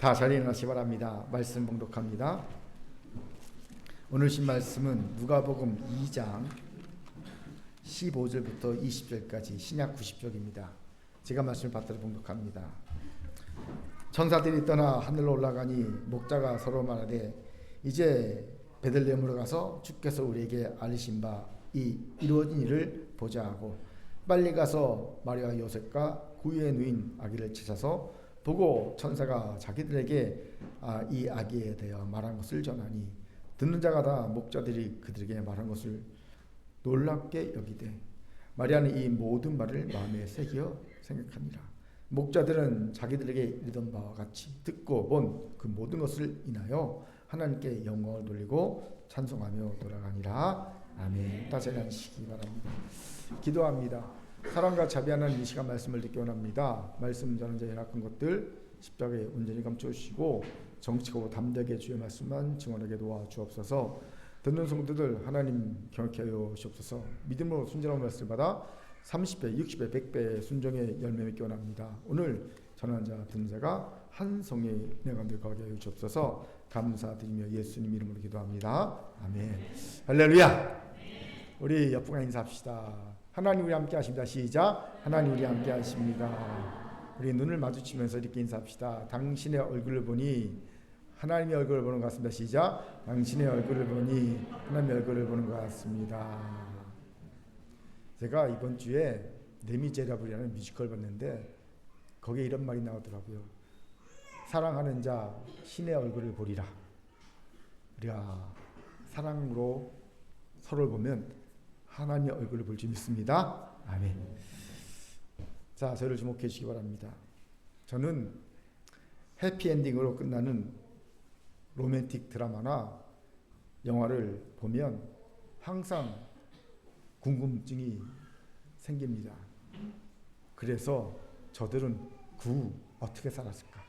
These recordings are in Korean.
다 잘 일어나시기 바랍니다. 말씀 봉독합니다. 오늘 신 말씀은 누가복음 2장 15절부터 20절까지 신약 90쪽입니다. 제가 말씀을 받들어 봉독합니다. 천사들이 떠나 하늘로 올라가니 목자가 서로 말하되 이제 베들레헴으로 가서 주께서 우리에게 알리신 바 이 이루어진 일을 보자 하고 빨리 가서 마리아 요셉과 구유에 누인 아기를 찾아서 보고 천사가 자기들에게 이 아기에 대하여 말한 것을 전하니 듣는 자가 다 목자들이 그들에게 말한 것을 놀랍게 여기되 마리아는 이 모든 말을 마음에 새겨 생각하니라. 목자들은 자기들에게 이르던 바와 같이 듣고 본 그 모든 것을 인하여 하나님께 영광을 돌리고 찬송하며 돌아가니라. 아멘. 다시 앉으시기 바랍니다. 기도합니다. 사랑과 자비하는 이 시간 말씀을 듣기 원합니다. 말씀 전한 자 연약한 것들 십자가에 온전히 감춰주시고 정직하고 담대하게 주의 말씀만 증언하게 도와주옵소서. 듣는 성도들 하나님 경외케 하여 주옵소서. 믿음으로 순전한 말씀을 받아 30배, 60배, 100배 순종의 열매 맺기 원합니다. 오늘 전한 자, 듣는 자가 한 성의 내 가운데 거하게 하여 주옵소서. 감사드리며 예수님 이름으로 기도합니다. 아멘. 할렐루야. 우리 옆분과 인사합시다. 하나님 우리 함께 하십니다. 시작. 하나님 우리 함께 하십니다. 우리 눈을 마주치면서 이렇게 인사합시다. 당신의 얼굴을 보니 하나님의 얼굴을 보는 것 같습니다. 시작. 당신의 얼굴을 보니 하나님의 얼굴을 보는 것 같습니다. 제가 이번 주에 레미제라블이라는 뮤지컬 봤는데 거기에 이런 말이 나오더라고요. 사랑하는 자 신의 얼굴을 보리라. 우리가 사랑으로 서로를 보면 하나님의 얼굴을 볼 줄 믿습니다. 아멘. 자, 저를 주목해 주시기 바랍니다. 저는 해피엔딩으로 끝나는 로맨틱 드라마나 영화를 보면 항상 궁금증이 생깁니다. 그래서 저들은 어떻게 살았을까?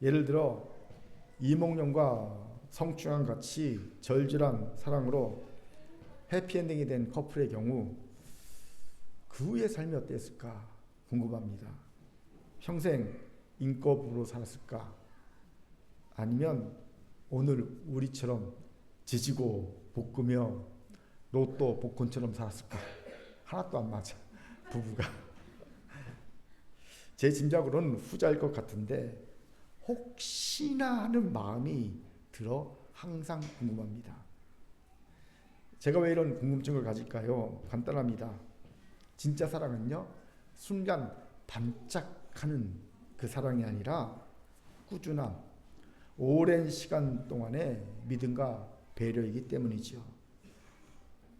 예를 들어 이몽룡과 성충환 같이 절절한 사랑으로 해피엔딩이 된 커플의 경우 그 후의 삶이 어땠을까 궁금합니다. 평생 인꺼부로 살았을까? 아니면 오늘 우리처럼 지지고 볶으며 로또 복권처럼 살았을까? 하나도 안 맞아, 부부가. 제 짐작으로는 후자일 것 같은데 혹시나 하는 마음이 들어 항상 궁금합니다. 제가 왜 이런 궁금증을 가질까요? 간단합니다. 진짜 사랑은요, 순간 반짝하는 그 사랑이 아니라 꾸준한 오랜 시간 동안의 믿음과 배려이기 때문이죠.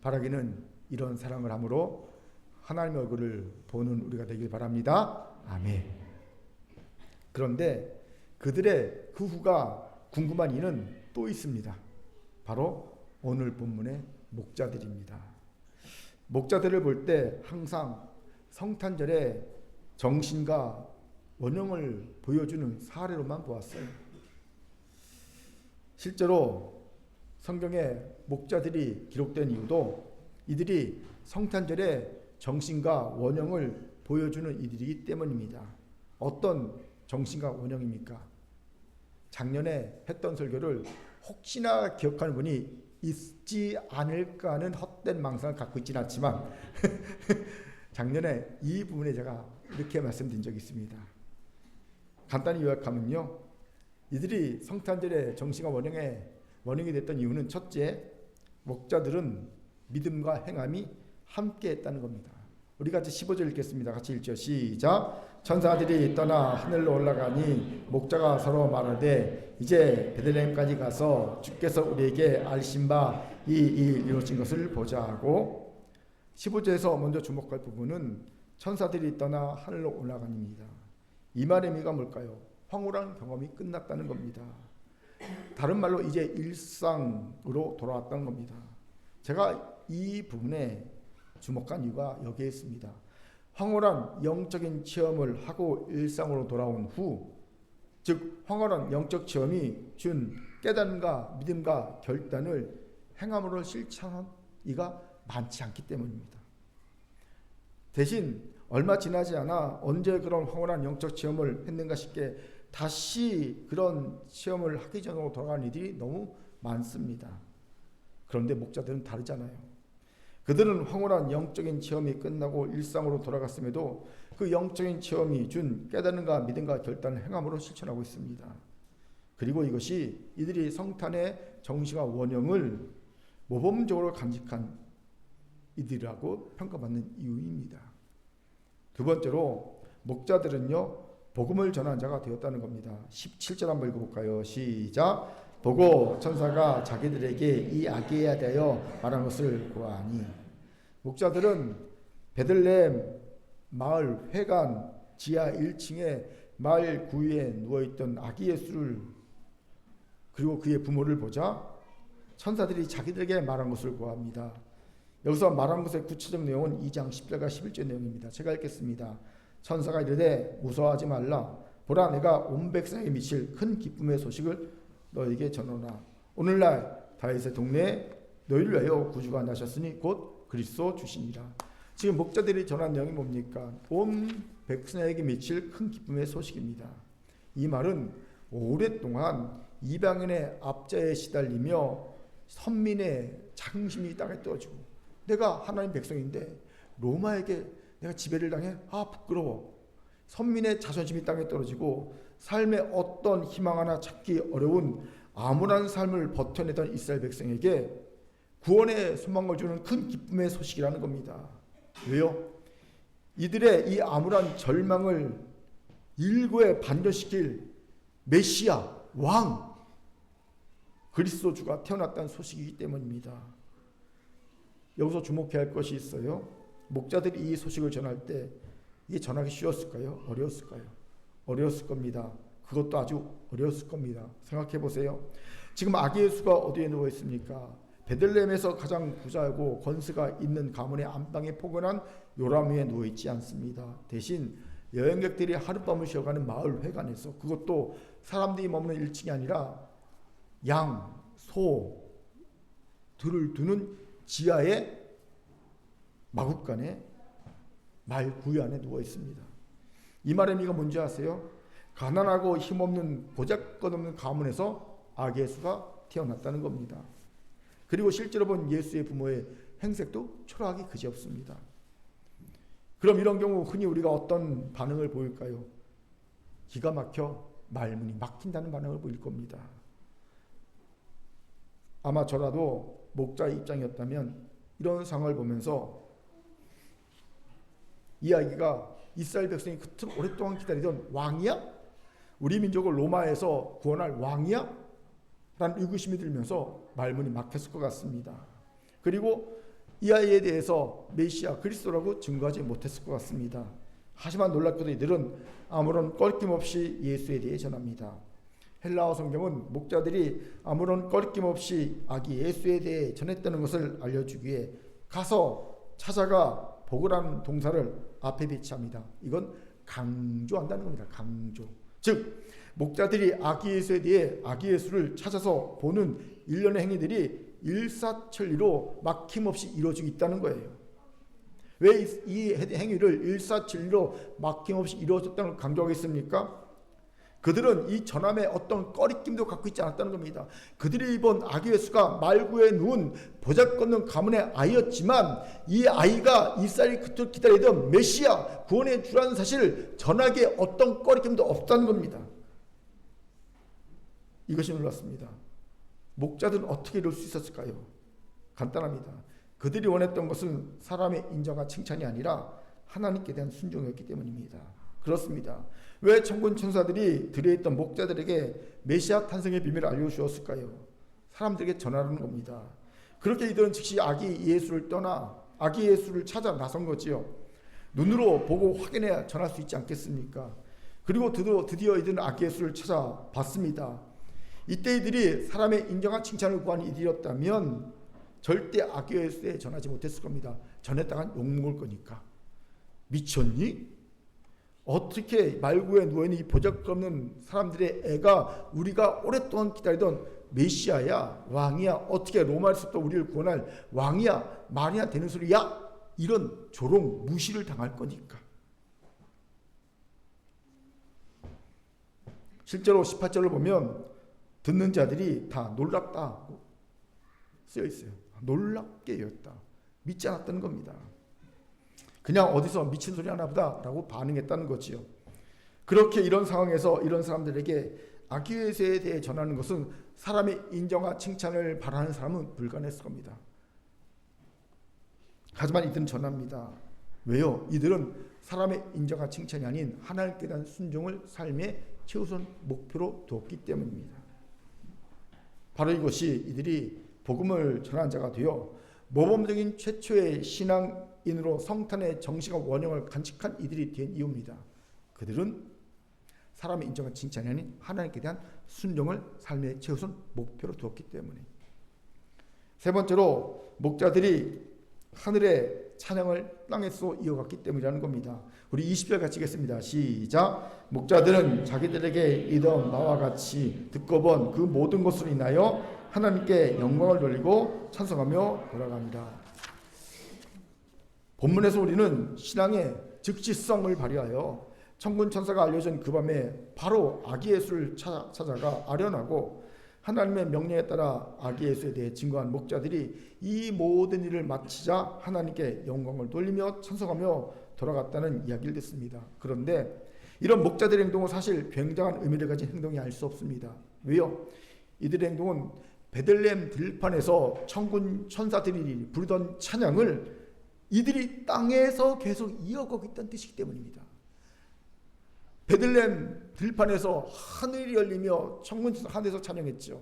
바라기는 이런 사랑을 함으로 하나님의 얼굴을 보는 우리가 되길 바랍니다. 아멘. 그런데 그들의 그 후가 궁금한 이는 또 있습니다. 바로 오늘 본문의 목자들입니다. 목자들을 볼 때 항상 성탄절에 정신과 원형을 보여주는 사례로만 보았어요. 실제로 성경에 목자들이 기록된 이유도 이들이 성탄절에 정신과 원형을 보여주는 이들이기 때문입니다. 어떤 정신과 원형입니까? 작년에 했던 설교를 혹시나 기억하는 분이 있지 않을까 하는 헛된 망상을 갖고 있지는 않지만 작년에 이 부분에 제가 이렇게 말씀드린 적이 있습니다. 간단히 요약하면요, 이들이 성탄절에 정신과 원형이 됐던 이유는 첫째, 목자들은 믿음과 행함이 함께 했다는 겁니다. 우리 같이 15절 읽겠습니다. 같이 읽죠. 시작. 천사들이 떠나 하늘로 올라가니 목자가 서로 말하되 이제 베들레헴까지 가서 주께서 우리에게 알리신 바 이 이루어진 것을 보자 하고, 15절에서 먼저 주목할 부분은 천사들이 떠나 하늘로 올라가니입니다. 이 말의 의미가 뭘까요? 황홀한 경험이 끝났다는 겁니다. 다른 말로 이제 일상으로 돌아왔다는 겁니다. 제가 이 부분에 주목한 이유가 여기에 있습니다. 황홀한 영적인 체험을 하고 일상으로 돌아온 후, 즉 황홀한 영적 체험이 준 깨달음과 믿음과 결단을 행함으로 실천한 이가 많지 않기 때문입니다. 대신 얼마 지나지 않아 언제 그런 황홀한 영적 체험을 했는가 싶게 다시 그런 체험을 하기 전으로 돌아가는 이들이 너무 많습니다. 그런데 목자들은 다르잖아요. 그들은 황홀한 영적인 체험이 끝나고 일상으로 돌아갔음에도 그 영적인 체험이 준 깨달음과 믿음과 결단을 행함으로 실천하고 있습니다. 그리고 이것이 이들이 성탄의 정신과 원형을 모범적으로 간직한 이들이라고 평가받는 이유입니다. 두 번째로 목자들은요, 복음을 전한 자가 되었다는 겁니다. 17절 한번 읽어볼까요? 시작. 보고 천사가 자기들에게 이 아기에 대하여 말한 것을 보아하니. 목자들은 베들레헴 마을 회관 지하 1층에 마을 구유에 누워있던 아기 예수를 그리고 그의 부모를 보자 천사들이 자기들에게 말한 것을 보아합니다. 여기서 말한 것의 구체적 내용은 2장 10절과 11절 내용입니다. 제가 읽겠습니다. 천사가 이르되 무서워하지 말라. 보라, 내가 온 백성에게 미칠 큰 기쁨의 소식을 너에게 전하노라. 오늘날 다윗의 동네에 너희를 위하여 구주가 나셨으니 곧 그리스도 주시니라. 지금 목자들이 전한 내용이 뭡니까? 온 백성에게 미칠 큰 기쁨의 소식입니다. 이 말은 오랫동안 이방인의 압제에 시달리며 선민의 자긍심이 땅에 떨어지고, 내가 하나님 백성인데 로마에게 내가 지배를 당해? 부끄러워. 선민의 자존심이 땅에 떨어지고 삶의 어떤 희망 하나 찾기 어려운 암울한 삶을 버텨내던 이스라엘 백성에게 구원의 소망을 주는 큰 기쁨의 소식이라는 겁니다. 왜요? 이들의 이 암울한 절망을 일구에 반전시킬 메시아, 왕, 그리스도 주가 태어났다는 소식이기 때문입니다. 여기서 주목해야 할 것이 있어요. 목자들이 이 소식을 전할 때 이게 전하기 쉬웠을까요? 어려웠을까요? 어려웠을 겁니다. 그것도 아주 어려웠을 겁니다. 생각해 보세요. 지금 아기 예수가 어디에 누워 있습니까? 베들레헴에서 가장 부자고 권세가 있는 가문의 안방에 포근한 요람 위에 누워 있지 않습니다. 대신 여행객들이 하룻밤을 쉬어가는 마을 회관에서, 그것도 사람들이 머무는 1층이 아니라 양, 소, 들을 두는 지하의 마국간에 말 구유 안에 누워 있습니다. 이 말의 의미가 뭔지 아세요? 가난하고 힘없는 보잘것없는 가문에서 아기 예수가 태어났다는 겁니다. 그리고 실제로 본 예수의 부모의 행색도 초라하기 그지없습니다. 그럼 이런 경우 흔히 우리가 어떤 반응을 보일까요? 기가 막혀 말문이 막힌다는 반응을 보일 겁니다. 아마 저라도 목자의 입장이었다면 이런 상황을 보면서 이 아기가 이스라엘 백성이 그토록 오랫동안 기다리던 왕이야? 우리 민족을 로마에서 구원할 왕이야? 라는 의구심이 들면서 말문이 막혔을 것 같습니다. 그리고 이 아이에 대해서 메시아 그리스도라고 증거하지 못했을 것 같습니다. 하지만 놀랍게도 이들은 아무런 꺼리낌 없이 예수에 대해 전합니다. 헬라어 성경은 목자들이 아무런 꺼리낌 없이 아기 예수에 대해 전했다는 것을 알려주기 위해 가서 찾아가 보고라는 동사를 앞에 배치합니다. 이건 강조한다는 겁니다. 강조. 즉 목자들이 아기 예수에 대해 아기 예수를 찾아서 보는 일련의 행위들이 일사천리로 막힘없이 이루어지고 있다는 거예요. 왜 이 행위를 일사천리로 막힘없이 이루어졌다는 걸 강조하겠습니까? 그들은 이 전함에 어떤 꺼리낌도 갖고 있지 않았다는 겁니다. 그들이 본 아기 예수가 말구에 누운 보잘것없는 가문의 아이였지만 이 아이가 이스라엘이 그토록 기다리던 메시아 구원의 주라는 사실을 전하기에 어떤 꺼리낌도 없다는 겁니다. 이것이 놀랐습니다. 목자들은 어떻게 이룰 수 있었을까요? 간단합니다. 그들이 원했던 것은 사람의 인정과 칭찬이 아니라 하나님께 대한 순종이었기 때문입니다. 그렇습니다. 왜 천군 천사들이 들여있던 목자들에게 메시아 탄생의 비밀을 알려주었을까요? 사람들에게 전하라는 겁니다. 그렇게 이들은 즉시 아기 예수를 떠나 아기 예수를 찾아 나선 거지요. 눈으로 보고 확인해야 전할 수 있지 않겠습니까? 그리고 드디어 이들은 아기 예수를 찾아봤습니다. 이때 이들이 사람의 인정한 칭찬을 구한 이들이었다면 절대 아기 예수에 전하지 못했을 겁니다. 전했다간 욕먹을 거니까. 미쳤니? 어떻게 말구에 누워있는 이 보잘것없는 사람들의 애가 우리가 오랫동안 기다리던 메시아야, 왕이야, 어떻게 로마에서부터 우리를 구원할 왕이야, 말이야 되는 소리야? 이런 조롱, 무시를 당할 거니까. 실제로 18절을 보면 듣는 자들이 다 놀랍다고 쓰여 있어요. 놀랍게 여겼다. 믿지 않았다는 겁니다. 그냥 어디서 미친 소리 하나 보다 라고 반응했다는 거지요. 그렇게 이런 상황에서 이런 사람들에게 아기예수에 대해 전하는 것은 사람의 인정과 칭찬을 바라는 사람은 불가능했을 겁니다. 하지만 이들은 전합니다. 왜요? 이들은 사람의 인정과 칭찬이 아닌 하나님께 대한 순종을 삶의 최우선 목표로 두었기 때문입니다. 바로 이것이 이들이 복음을 전하는 자가 되어 모범적인 최초의 신앙인으로 성탄의 정식과 원형을 간직한 이들이 된 이유입니다. 그들은 사람의 인정과 칭찬이 아닌 하나님께 대한 순종을 삶의 최우선 목표로 두었기 때문에. 세 번째로 목자들이 하늘의 찬양을 땅에서 이어갔기 때문이라는 겁니다. 우리 20절 같이 읽겠습니다. 시작. 목자들은 자기들에게 이던 나와 같이 듣고 본 그 모든 것으로 인하여 하나님께 영광을 돌리고 찬송하며 돌아갑니다. 본문에서 우리는 신앙의 즉시성을 발휘하여 천군 천사가 알려준 그 밤에 바로 아기 예수를 찾아가 아련하고 하나님의 명령에 따라 아기 예수에 대해 증거한 목자들이 이 모든 일을 마치자 하나님께 영광을 돌리며 찬송하며 돌아갔다는 이야기를 듣습니다. 그런데 이런 목자들의 행동은 사실 굉장한 의미를 가진 행동이 알 수 없습니다. 왜요? 이들의 행동은 베들레헴 들판에서 천군 천사들이 부르던 찬양을 이들이 땅에서 계속 이어가고 있다는 뜻이기 때문입니다. 베들레헴 들판에서 하늘이 열리며 천군 천사 하늘에서 찬양했죠.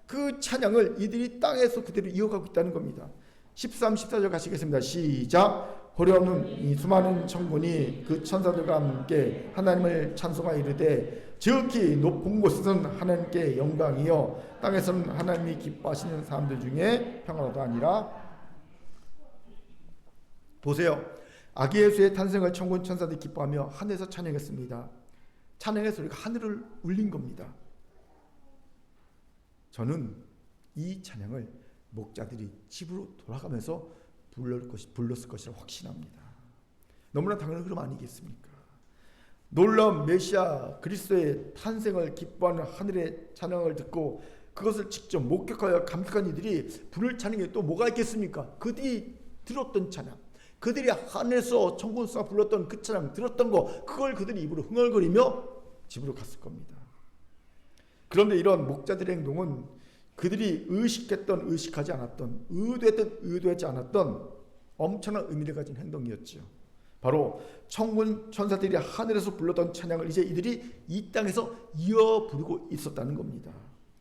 그 찬양을 이들이 땅에서 그대로 이어가고 있다는 겁니다. 13, 14절 가시겠습니다. 시작. 호려없는 이 수많은 천군이 그 천사들과 함께 하나님을 찬송하여 이르되 지극히 높은 곳에서는 하나님께 영광이요 땅에서는 하나님이 기뻐하시는 사람들 중에 평안하다 아니라. 보세요. 아기 예수의 탄생을 천군 천사들이 기뻐하며 하늘에서 찬양했습니다. 찬양의 소리가 하늘을 울린 겁니다. 저는 이 찬양을 목자들이 집으로 돌아가면서 불렀을 것이라 확신합니다. 너무나 당연한 흐름 아니겠습니까? 놀라운 메시아 그리스도의 탄생을 기뻐하는 하늘의 찬양을 듣고 그것을 직접 목격하여 감격한 이들이 부를 찬양에 또 뭐가 있겠습니까? 그들이 들었던 찬양, 그들이 하늘에서 천군사가 불렀던 그 찬양 들었던 거, 그걸 그들이 입으로 흥얼거리며 집으로 갔을 겁니다. 그런데 이런 목자들의 행동은 그들이 의식했던 의식하지 않았던, 의도했던 의도하지 않았던 엄청난 의미를 가진 행동이었죠. 바로 천군 천사들이 하늘에서 불렀던 찬양을 이제 이들이 이 땅에서 이어 부르고 있었다는 겁니다.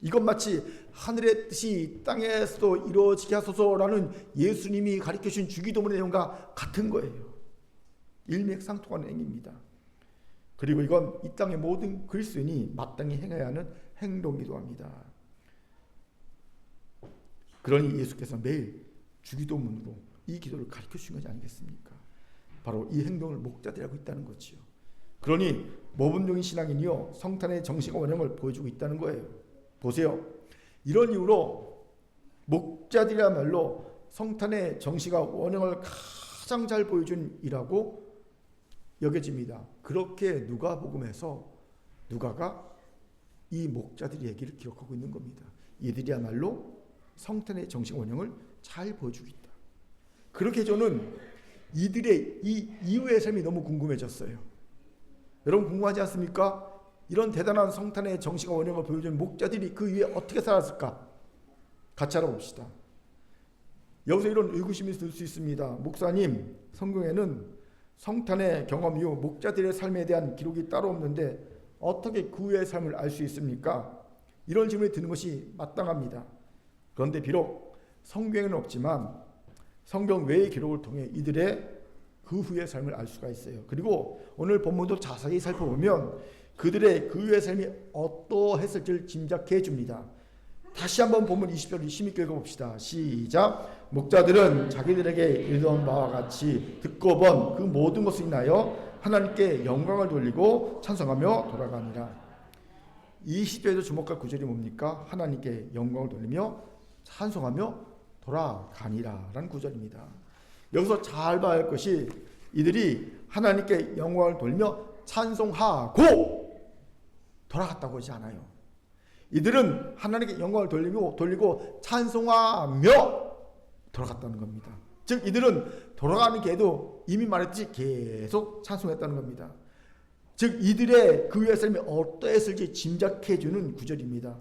이건 마치 하늘의 뜻이 땅에서도 이루어지게 하소서라는 예수님이 가르쳐주신 주기도문의 내용과 같은 거예요. 일맥상통하는 행위입니다. 그리고 이건 이 땅의 모든 그리스도인이 마땅히 행해야 하는 행동이기도 합니다. 그러니 예수께서 매일 주기도문으로 이 기도를 가르쳐 주신 것이 아니겠습니까? 바로 이 행동을 목자들이 하고 있다는 거지요. 그러니 모범적인 신앙인이요 성탄의 정식과 원형을 보여주고 있다는 거예요. 보세요. 이런 이유로 목자들이야말로 성탄의 정식과 원형을 가장 잘 보여준 이라고 여겨집니다. 그렇게 누가복음에서 누가가 이 목자들의 얘기를 기록하고 있는 겁니다. 이들이야말로 성탄의 정식 원형을 잘 보여주고 있다. 그렇게 저는 이들의 이 이후의 삶이 너무 궁금해졌어요. 여러분 궁금하지 않습니까? 이런 대단한 성탄의 정식과 원형을 보여준 목자들이 그 위에 어떻게 살았을까? 같이 알아봅시다. 여기서 이런 의구심이 들 수 있습니다. 목사님, 성경에는 성탄의 경험 이후 목자들의 삶에 대한 기록이 따로 없는데 어떻게 그 후의 삶을 알 수 있습니까? 이런 질문이 드는 것이 마땅합니다. 그런데 비록 성경에는 없지만 성경 외의 기록을 통해 이들의 그 후의 삶을 알 수가 있어요. 그리고 오늘 본문도 자세히 살펴보면 그들의 그 후의 삶이 어떠했을지를 짐작해 줍니다. 다시 한번 본문 20절 힘있게 읽어봅시다. 시작. 목자들은 자기들에게 이르던 바와 같이 듣고 본 그 모든 것을 인하여 하나님께 영광을 돌리고 찬송하며 돌아가니라. 20절에서 주목할 구절이 뭡니까? 하나님께 영광을 돌리며 찬송하며 돌아가니라 라는 구절입니다. 여기서 잘 봐야 할 것이 이들이 하나님께 영광을 돌리며 찬송하고 돌아갔다고 하지 않아요. 이들은 하나님께 영광을 돌리고 찬송하며 돌아갔다는 겁니다. 즉 이들은 돌아가는 길에도 이미 말했듯이 계속 찬송했다는 겁니다. 즉 이들의 그 위의 삶이 어떠했을지 짐작해주는 구절입니다.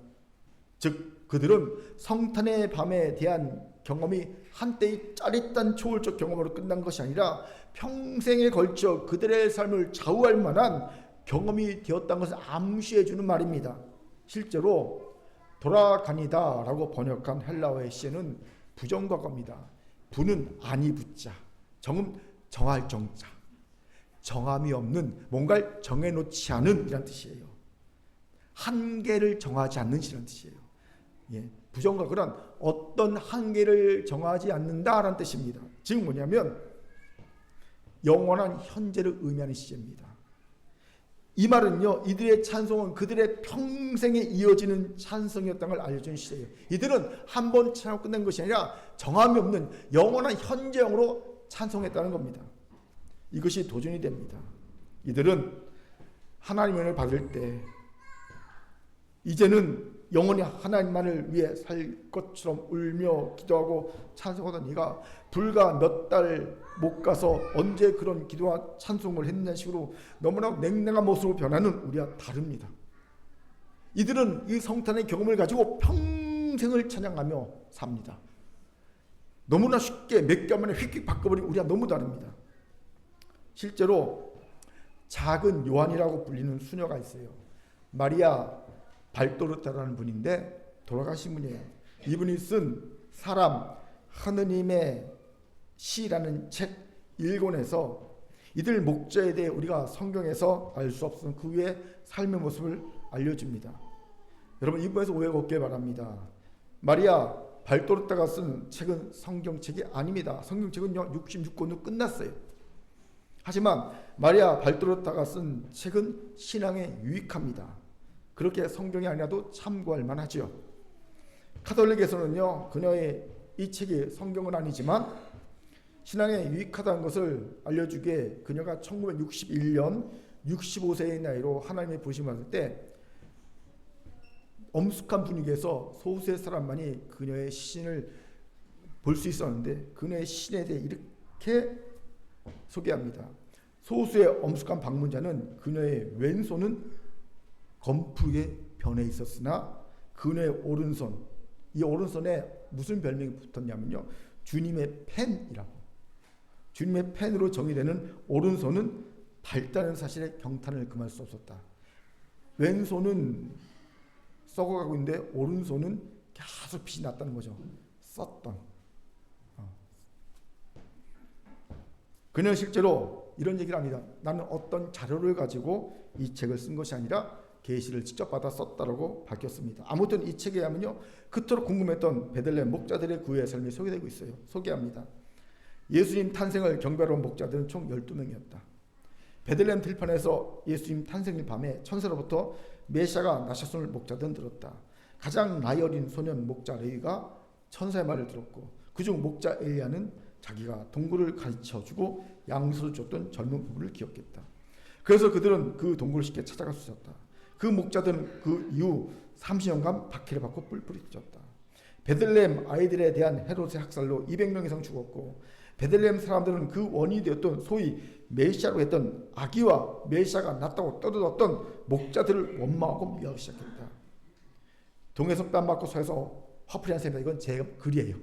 즉 그들은 성탄의 밤에 대한 경험이 한때의 짜릿한 초월적 경험으로 끝난 것이 아니라 평생에 걸쳐 그들의 삶을 좌우할 만한 경험이 되었다는 것을 암시해주는 말입니다. 실제로 돌아가니다 라고 번역한 헬라어의 시에는 부정과거입니다. 부는 아니 붙자, 정은 정할 정자, 정함이 없는, 뭔가를 정해놓지 않은 이란 뜻이에요. 한계를 정하지 않는 이란 뜻이에요. 예, 부정과거란 어떤 한계를 정하지 않는다라는 뜻입니다. 즉 뭐냐면 영원한 현재를 의미하는 시제입니다. 이 말은요, 이들의 찬송은 그들의 평생에 이어지는 찬송이었다는 걸 알려주는 시제예요. 이들은 한 번 찬송 끝낸 것이 아니라 정함이 없는 영원한 현재형으로 찬송했다는 겁니다. 이것이 도전이 됩니다. 이들은 하나님의 은혜를 받을 때 이제는 영원히 하나님만을 위해 살 것처럼 울며 기도하고 찬송하던 이가 불과 몇 달 못 가서 언제 그런 기도와 찬송을 했냐는 식으로 너무나 냉랭한 모습으로 변하는 우리와 다릅니다. 이들은 이 성탄의 경험을 가지고 평생을 찬양하며 삽니다. 너무나 쉽게 몇 개월 만에 휙휙 바꿔버린 우리와 너무 다릅니다. 실제로 작은 요한이라고 불리는 수녀가 있어요. 마리아 발도르타라는 분인데 돌아가신 분이에요. 이분이 쓴 사람 하느님의 시라는 책 1권에서 이들 목자에 대해 우리가 성경에서 알 수 없는 그 위의 삶의 모습을 알려줍니다. 여러분 이 부분에서 오해가 없길 바랍니다. 마리아 발도르타가 쓴 책은 성경책이 아닙니다. 성경책은요 66권으로 끝났어요. 하지만 마리아 발도르타가 쓴 책은 신앙에 유익합니다. 그렇게 성경이 아니라도 참고할 만하죠. 카톨릭에서는요 그녀의 이 책이 성경은 아니지만 신앙에 유익하다는 것을 알려주기에 그녀가 1961년 65세의 나이로 하나님의 부르심을 받을 때 엄숙한 분위기에서 소수의 사람만이 그녀의 시신을 볼 수 있었는데 그녀의 시신에 대해 이렇게 소개합니다. 소수의 엄숙한 방문자는 그녀의 왼손은 검푸르게 변해 있었으나 그녀의 오른손, 이 오른손에 무슨 별명이 붙었냐면요 주님의 펜이라고. 주님의 펜으로 정의되는 오른손은 밝다는 사실에 경탄을 금할 수 없었다. 왼손은 썩어가고 있는데 오른손은 계속 빛이 났다는 거죠. 썼던. 그녀는 실제로 이런 얘기를 합니다. 나는 어떤 자료를 가지고 이 책을 쓴 것이 아니라 계시를 직접 받아 썼다라고 밝혔습니다. 아무튼 이 책에 하면요 그토록 궁금했던 베들레헴 목자들의 구의 삶이 소개되고 있어요. 소개합니다. 예수님 탄생을 경배로운 목자들은 총 12명이었다. 베들레헴 들판에서 예수님 탄생일 밤에 천사로부터 메시아가 나셨음을 목자들은 들었다. 가장 나이 어린 소년 목자 레위가 천사의 말을 들었고 그중 목자 엘리야는 자기가 동굴을 가르쳐주고 양수를 줬던 젊은 부부를 기억했다. 그래서 그들은 그 동굴을 쉽게 찾아갈 수 있었다. 그 목자들은 그 이후 30년간 박해를 받고 뿔뿔이 찢었다. 베들레헴 아이들에 대한 헤롯의 학살로 200명 이상 죽었고 베들레헴 사람들은 그 원인이 되었던 소위 메시아로 했던 아기와 메시아가 낫다고 떠들었던 목자들을 원망하고 미워하기 시작했다. 동에서 뺨 맞고 서에서 화풀이 한 셈이다. 이건 제 글이에요.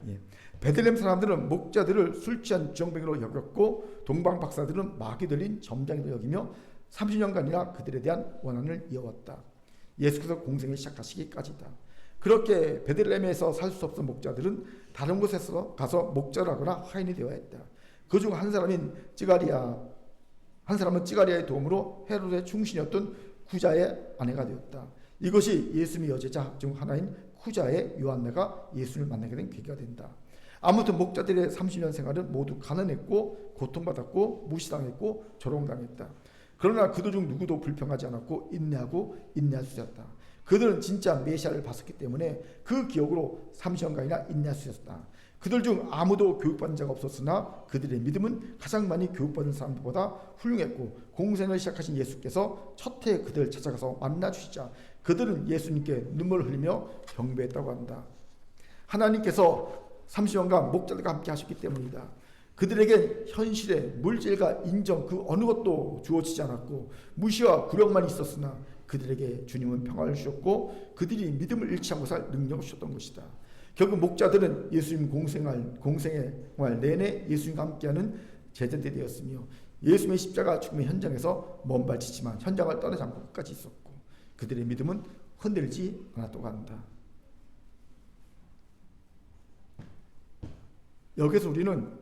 예. 베들레헴 사람들은 목자들을 술 취한 주정뱅이로 여겼고 동방 박사들은 마귀 들린 점장이로 여기며 30년간이나 그들에 대한 원한을 이어왔다. 예수께서 공생을 시작하시기까지다. 그렇게 베들레헴에서 살 수 없던 목자들은 다른 곳에서 가서 목자라거나 하인이 되어야 했다. 그중 한 사람은 찌가리아의 도움으로 헤롯의 충신이었던 쿠자의 아내가 되었다. 이것이 예수님의 여제자 중 하나인 쿠자의 요한네가 예수님을 만나게 된 계기가 된다. 아무튼 목자들의 30년 생활은 모두 가난했고 고통받았고 무시당했고 조롱당했다. 그러나 그들 중 누구도 불평하지 않았고 인내할 수 있었다. 그들은 진짜 메시아를 봤었기 때문에 그 기억으로 30년간이나 인내할 수 있었다. 그들 중 아무도 교육받은 자가 없었으나 그들의 믿음은 가장 많이 교육받은 사람들보다 훌륭했고 공생을 시작하신 예수께서 첫 해 그들을 찾아가서 만나주시자 그들은 예수님께 눈물을 흘리며 경배했다고 한다. 하나님께서 30년간 목자들과 함께 하셨기 때문이다. 그들에게 현실의 물질과 인정 그 어느 것도 주어지지 않았고 무시와 굴욕만 있었으나 그들에게 주님은 평화를 주셨고 그들이 믿음을 잃지 않고 살 능력을 주셨던 것이다. 결국 목자들은 예수님 공생애활 내내 예수님과 함께하는 제자들이 되었으며 예수님의 십자가 죽음의 현장에서 먼발치지만 현장을 떠나지 않고 끝까지 있었고 그들의 믿음은 흔들리지 않았다고 한다. 여기서 우리는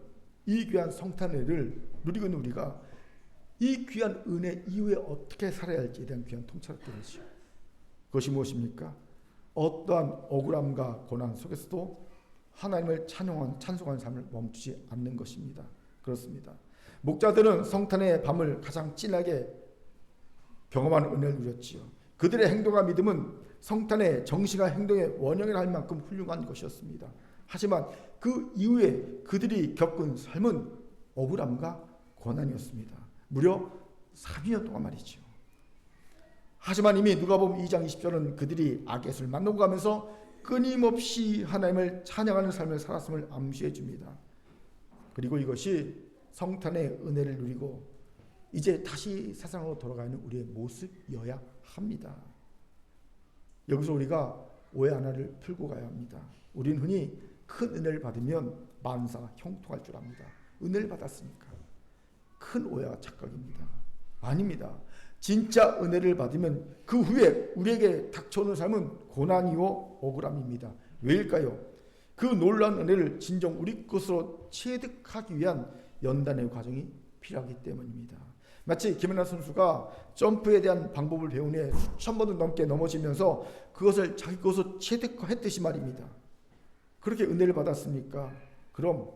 이 귀한 성탄회를 누리고 있는 우리가 이 귀한 은혜 이후에 어떻게 살아야 할지에 대한 귀한 통찰을 드리죠. 그것이 무엇입니까? 어떠한 억울함과 고난 속에서도 하나님을 찬송하는 삶을 멈추지 않는 것입니다. 그렇습니다. 목자들은 성탄의 밤을 가장 진하게 경험하는 은혜를 누렸지요. 그들의 행동과 믿음은 성탄의 정신과 행동의 원형이라 할 만큼 훌륭한 것이었습니다. 하지만 그 이후에 그들이 겪은 삶은 억울함과 고난이었습니다. 무려 3년 동안 말이죠. 하지만 이미 누가복음 2장 20절은 그들이 악의 예수를 만나고 가면서 끊임없이 하나님을 찬양하는 삶을 살았음을 암시해 줍니다. 그리고 이것이 성탄의 은혜를 누리고 이제 다시 세상으로 돌아가는 우리의 모습이어야 합니다. 여기서 우리가 오해 하나를 풀고 가야 합니다. 우리는 흔히 큰 은혜를 받으면 만사 형통할 줄 압니다. 은혜를 받았으니까. 큰 오해와 착각입니다. 아닙니다. 진짜 은혜를 받으면 그 후에 우리에게 닥쳐오는 삶은 고난이요 억울함입니다. 왜일까요? 그 놀라운 은혜를 진정 우리 것으로 체득하기 위한 연단의 과정이 필요하기 때문입니다. 마치 김연아 선수가 점프에 대한 방법을 배운 후에 수천 번도 넘게 넘어지면서 그것을 자기 것으로 체득했듯이 말입니다. 그렇게 은혜를 받았습니까? 그럼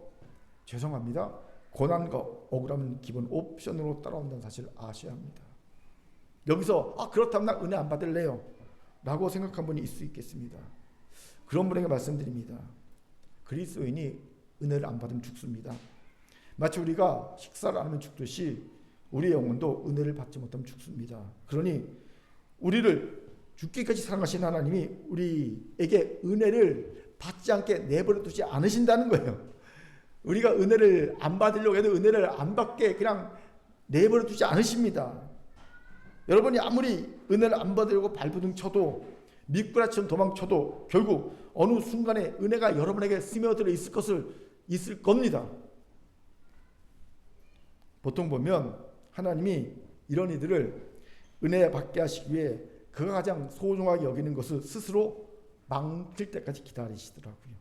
죄송합니다. 고난과 억울함은 기본 옵션으로 따라온다는 사실을 아셔야 합니다. 여기서 그렇다면 나 은혜 안 받을래요 라고 생각한 분이 있을 수 있겠습니다. 그런 분에게 말씀드립니다. 그리스도인이 은혜를 안 받으면 죽습니다. 마치 우리가 식사를 안 하면 죽듯이 우리의 영혼도 은혜를 받지 못하면 죽습니다. 그러니 우리를 죽기까지 사랑하신 하나님이 우리에게 은혜를 받지 않게 내버려 두지 않으신다는 거예요. 우리가 은혜를 안 받으려고 해도 은혜를 안 받게 그냥 내버려 두지 않으십니다. 여러분이 아무리 은혜를 안 받으려고 발부둥 쳐도 미꾸라지처럼 도망쳐도 결국 어느 순간에 은혜가 여러분에게 스며들어 있을 겁니다. 보통 보면 하나님이 이런 이들을 은혜 받게 하시기 위해 그가 가장 소중하게 여기는 것을 스스로 망칠 때까지 기다리시더라고요.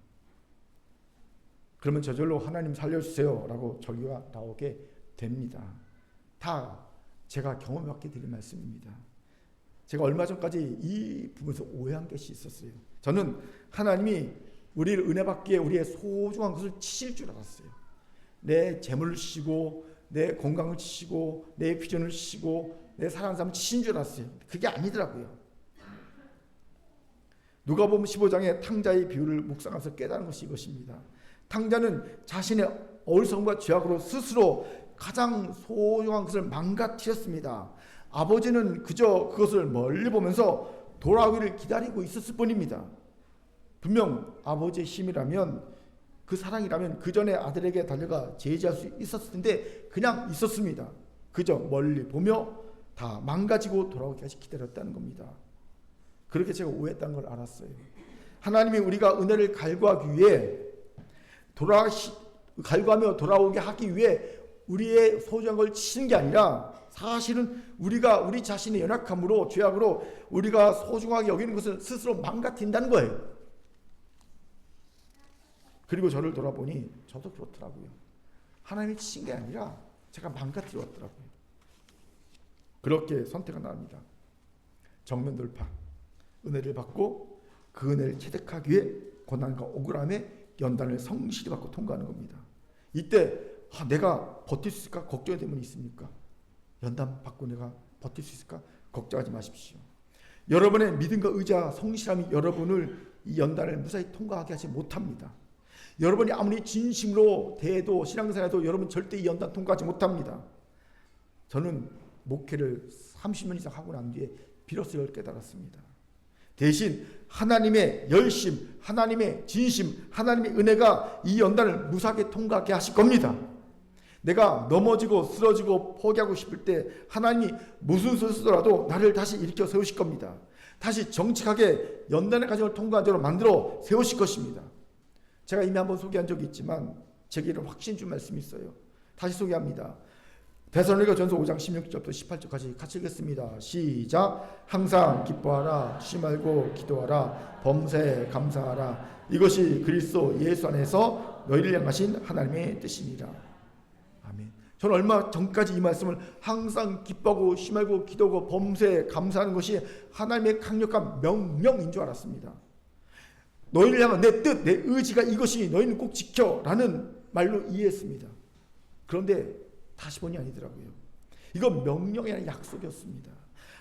그러면 저절로 하나님 살려주세요 라고 절규가 나오게 됩니다. 다 제가 경험해봤게 드린 말씀입니다. 제가 얼마 전까지 이 부분에서 오해한 것이 있었어요. 저는 하나님이 우리를 은혜 받기에 우리의 소중한 것을 치실 줄 알았어요. 내 재물을 치시고 내 건강을 치시고 내 비전을 치시고 내 사랑하는 사람을 치신 줄 알았어요. 그게 아니더라고요. 누가복음 15장의 탕자의 비유를 묵상하면서 깨달은 것이 이것입니다. 탕자는 자신의 어리석음과 죄악으로 스스로 가장 소중한 것을 망가뜨렸습니다. 아버지는 그저 그것을 멀리 보면서 돌아오기를 기다리고 있었을 뿐입니다. 분명 아버지의 힘이라면 그 사랑이라면 그 전에 아들에게 달려가 제지할 수 있었을 텐데 그냥 있었습니다. 그저 멀리 보며 다 망가지고 돌아오기까지 기다렸다는 겁니다. 그렇게 제가 오해했다는 걸 알았어요. 하나님이 우리가 은혜를 갈구하기 위해 갈구하며 돌아오게 하기 위해 우리의 소중한 걸 치는 게 아니라 사실은 우리가 우리 자신의 연약함으로 죄악으로 우리가 소중하게 여기는 것을 스스로 망가뜨린다는 거예요. 그리고 저를 돌아보니 저도 그렇더라고요. 하나님이 치신 게 아니라 제가 망가뜨려 왔더라고요. 그렇게 선택은 나옵니다. 정면 돌파, 은혜를 받고 그 은혜를 체득하기 위해 고난과 억울함의 연단을 성실히 받고 통과하는 겁니다. 이때 내가 버틸 수 있을까 걱정이 되면 있습니까? 연단 받고 내가 버틸 수 있을까 걱정하지 마십시오. 여러분의 믿음과 의지와 성실함이 여러분을 이 연단을 무사히 통과하게 하지 못합니다. 여러분이 아무리 진심으로 대해도 신앙생활에도 여러분 절대 이 연단 통과하지 못합니다. 저는 목회를 30년 이상 하고 난 뒤에 비로소 이걸 깨달았습니다. 대신 하나님의 열심, 하나님의 진심, 하나님의 은혜가 이 연단을 무사하게 통과하게 하실 겁니다. 내가 넘어지고 쓰러지고 포기하고 싶을 때 하나님이 무슨 수를 쓰더라도 나를 다시 일으켜 세우실 겁니다. 다시 정직하게 연단의 과정을 통과한 자로 만들어 세우실 것입니다. 제가 이미 한번 소개한 적이 있지만 제게는 확신 준 말씀이 있어요. 다시 소개합니다. 데살로니가전서 5장 16절부터 18절까지 같이 읽겠습니다. 시작. 항상 기뻐하라, 쉬지 말고 기도하라, 범사에 감사하라. 이것이 그리스도 예수 안에서 너희를 향하신 하나님의 뜻이니라. 아멘. 저는 얼마 전까지 이 말씀을 항상 기뻐하고 쉬지 말고 기도하고 범사에 감사하는 것이 하나님의 강력한 명령인 줄 알았습니다. 너희를 향한 내 뜻, 내 의지가 이것이 너희는 꼭 지켜라는 말로 이해했습니다. 그런데 다시 보니 아니더라고요. 이건 명령이 아니라 약속이었습니다.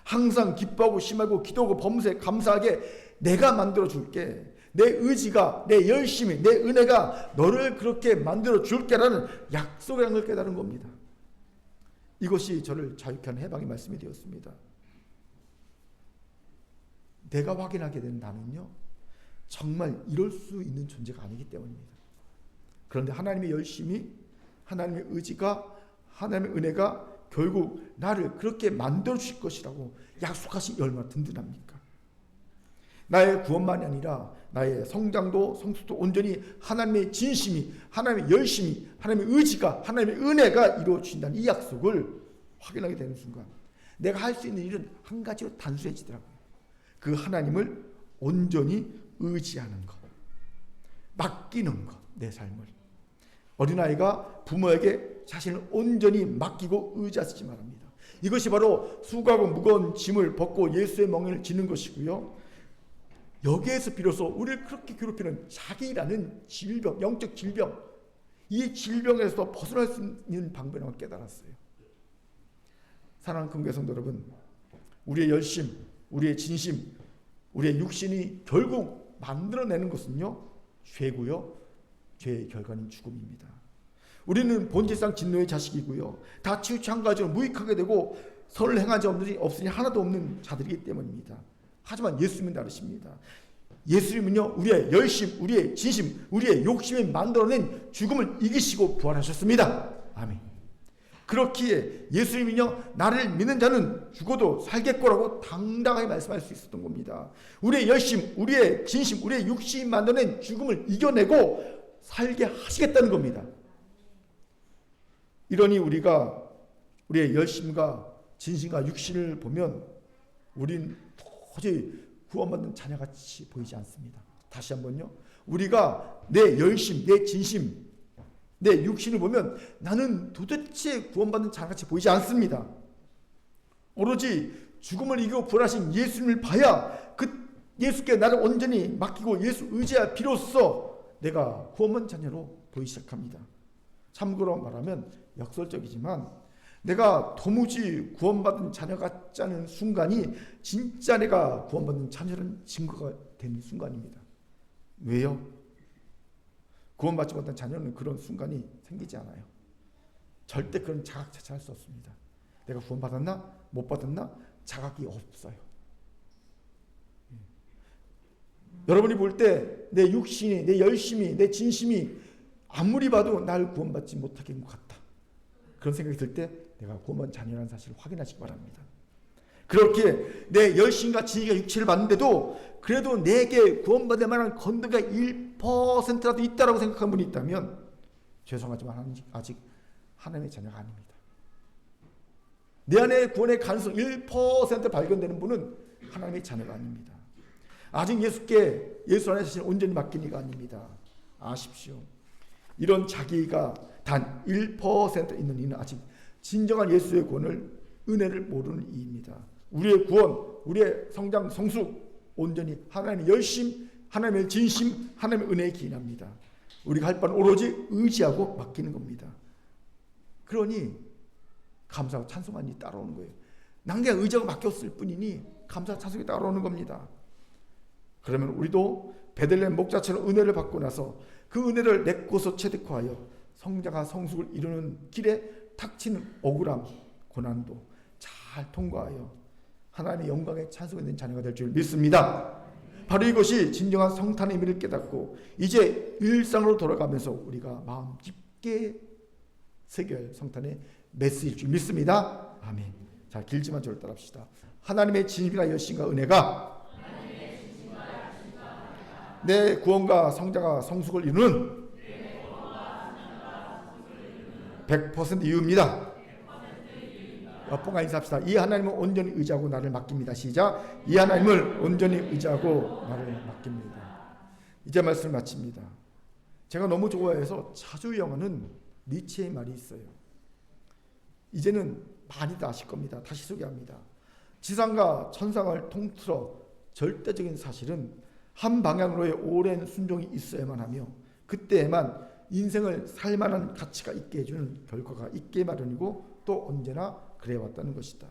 항상 기뻐하고 심하고 기도하고 범사에 감사하게 내가 만들어 줄게. 내 의지가, 내 열심이, 내 은혜가 너를 그렇게 만들어 줄게라는 약속이라는 걸 깨달은 겁니다. 이것이 저를 자유케 하는 해방의 말씀이 되었습니다. 내가 확인하게 된 나는요, 정말 이럴 수 있는 존재가 아니기 때문입니다. 그런데 하나님의 열심이, 하나님의 의지가, 하나님의 은혜가 결국 나를 그렇게 만들어 주실 것이라고 약속하신 얼마나 든든합니까? 나의 구원만이 아니라 나의 성장도 성숙도 온전히 하나님의 진심이, 하나님의 열심이, 하나님의 의지가, 하나님의 은혜가 이루어진다는 이 약속을 확인하게 되는 순간 내가 할 수 있는 일은 한 가지로 단순해지더라고요. 그 하나님을 온전히 의지하는 것, 맡기는 것, 내 삶을. 어린아이가 부모에게 자신을 온전히 맡기고 의지하지 말합니다. 이것이 바로 수고하고 무거운 짐을 벗고 예수의 멍에를 지는 것이고요. 여기에서 비로소 우리를 그렇게 괴롭히는 자기라는 질병, 영적 질병, 이 질병에서 벗어날 수 있는 방법을 깨달았어요. 사랑하는 금교회 성도 여러분, 우리의 열심, 우리의 진심, 우리의 육신이 결국 만들어내는 것은요, 죄고요, 죄의 결과는 죽음입니다. 우리는 본질상 진노의 자식이고요, 다 치우쳐 한 가지로 무익하게 되고 선을 행한 자 없으니 하나도 없는 자들이기 때문입니다. 하지만 예수님은 다르십니다. 예수님은요, 우리의 열심, 우리의 진심, 우리의 욕심이 만들어낸 죽음을 이기시고 부활하셨습니다. 아멘. 그렇기에 예수님은요, 나를 믿는 자는 죽어도 살겠고라고 당당하게 말씀할 수 있었던 겁니다. 우리의 열심, 우리의 진심, 우리의 육신이 만들어낸 죽음을 이겨내고 살게 하시겠다는 겁니다. 이러니 우리가 우리의 열심과 진심과 육신을 보면 우린 도저히 구원받는 자녀같이 보이지 않습니다. 다시 한번요. 우리가 내 열심, 내 진심, 내 육신을 보면 나는 도대체 구원받는 자녀같이 보이지 않습니다. 오로지 죽음을 이기고 부활하신 예수님을 봐야 그 예수께 나를 온전히 맡기고 예수 의지하 비로소 내가 구원받는 자녀로 보이기 시작합니다. 참고로 말하면 역설적이지만 내가 도무지 구원받은 자녀 같지 않은 순간이 진짜 내가 구원받은 자녀라는 증거가 되는 순간입니다. 왜요? 구원받지 못한 자녀는 그런 순간이 생기지 않아요. 절대 그런 자각 자체할 수 없습니다. 내가 구원받았나? 못 받았나? 자각이 없어요. 여러분이 볼 때 내 육신이, 내 열심이, 내 진심이 아무리 봐도 날 구원받지 못하게 된 것 같다. 그런 생각이 들 때 내가 구원받은 자녀라는 사실을 확인하시기 바랍니다. 그렇게 내 열심과 진리가 육체를 받는데도 그래도 내게 구원받을 만한 건더기가 1%라도 있다라고 생각하는 분이 있다면 죄송하지만 아직 하나님의 자녀가 아닙니다. 내 안에 구원의 가능성 1% 발견되는 분은 하나님의 자녀가 아닙니다. 아직 예수 안에 자신을 온전히 맡긴 이가 아닙니다. 아십시오. 이런 자기가 단 1% 있는 이는 아직 진정한 예수의 구원을, 은혜를 모르는 이입니다. 우리의 구원, 우리의 성장, 성숙 온전히 하나님의 열심, 하나님의 진심, 하나님의 은혜에 기인합니다. 우리가 할 바는 오로지 의지하고 맡기는 겁니다. 그러니 감사하고 찬송하니 따라오는 거예요. 난 그냥 의지하고 맡겼을 뿐이니 감사와 찬송이 따라오는 겁니다. 그러면 우리도 베들레헴 목자처럼 은혜를 받고 나서 그 은혜를 내고서 체득하여 성자가 성숙을 이루는 길에 닥치는 억울함, 고난도 잘 통과하여 하나님의 영광에 찬송하는 자녀가 될 줄 믿습니다. 바로 이것이 진정한 성탄의 의미를 깨닫고 이제 일상으로 돌아가면서 우리가 마음 깊게 새겨야 할 성탄의 메시지일 줄 믿습니다. 아멘. 자, 길지만 저를 따라합시다. 하나님의 진실과 여신과 은혜가 내 구원과 성자가 성숙을 이루는 100% 이유입니다. 옆분과 인사합시다. 이 하나님을 온전히 의지하고 나를 맡깁니다. 시작. 이 하나님을 온전히 의지하고 나를 맡깁니다. 이제 말씀을 마칩니다. 제가 너무 좋아해서 자주 이용하는 니체의 말이 있어요. 이제는 많이 다 아실 겁니다. 다시 소개합니다. 지상과 천상을 통틀어 절대적인 사실은 한 방향으로의 오랜 순종이 있어야만 하며 그때에만 인생을 살만한 가치가 있게 해주는 결과가 있게 마련이고 또 언제나 그래왔다는 것이다.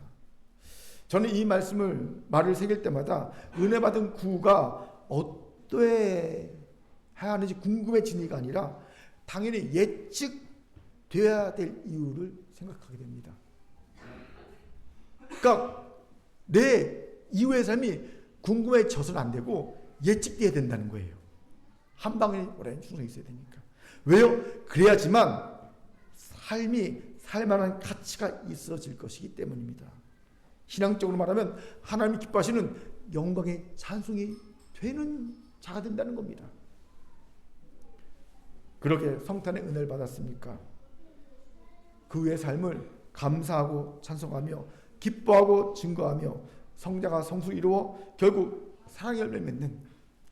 저는 이 말을 새길 때마다 은혜 받은 구가 어떠해야 하는지 궁금해지니가 아니라 당연히 예측되어야 될 이유를 생각하게 됩니다. 그러니까 내 이후의 삶이 궁금해져서는 안 되고 예측돼야 된다는 거예요. 한 방에 오랜 충성이 있어야 되니까. 왜요? 그래야지만 삶이 살만한 가치가 있어질 것이기 때문입니다. 신앙적으로 말하면 하나님이 기뻐하시는 영광의 찬송이 되는 자가 된다는 겁니다. 그렇게 성탄의 은혜를 받았습니까? 그 후의 삶을 감사하고 찬송하며 기뻐하고 증거하며 성자가 성숙 이루어 결국 사랑의 열매를 맺는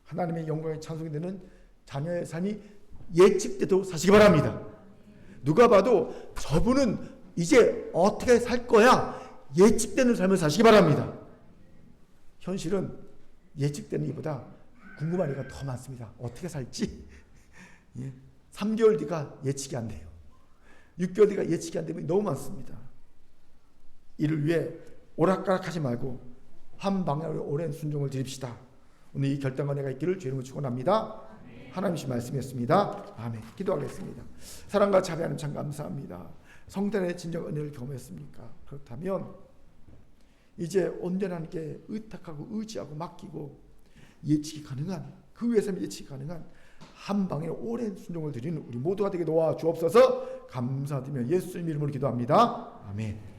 하나님의 영광의 찬송이 되는 자녀의 삶이 예측돼도 사시기 바랍니다. 누가 봐도 저분은 이제 어떻게 살 거야 예측되는 삶을 사시기 바랍니다. 현실은 예측되는 이보다 궁금한 이가 더 많습니다. 어떻게 살지? 3개월 뒤가 예측이 안 돼요. 6개월 뒤가 예측이 안 되면 너무 많습니다. 이를 위해 오락가락하지 말고 한 방향으로 오랜 순종을 드립시다. 오늘 이 결단과 내가 있기를 주의 이름으로 축원합니다. 하나님의 말씀이었습니다. 아멘. 기도하겠습니다. 사랑과 자비하는 참 감사합니다. 성탄의 진정 은혜를 경험했습니까? 그렇다면 이제 온전히 하나님께 의탁하고 의지하고 맡기고 예측이 가능한 그 위에서 예측이 가능한 한 방에 오랜 순종을 드리는 우리 모두가 되게 도와 주옵소서. 감사드리며 예수님 이름으로 기도합니다. 아멘.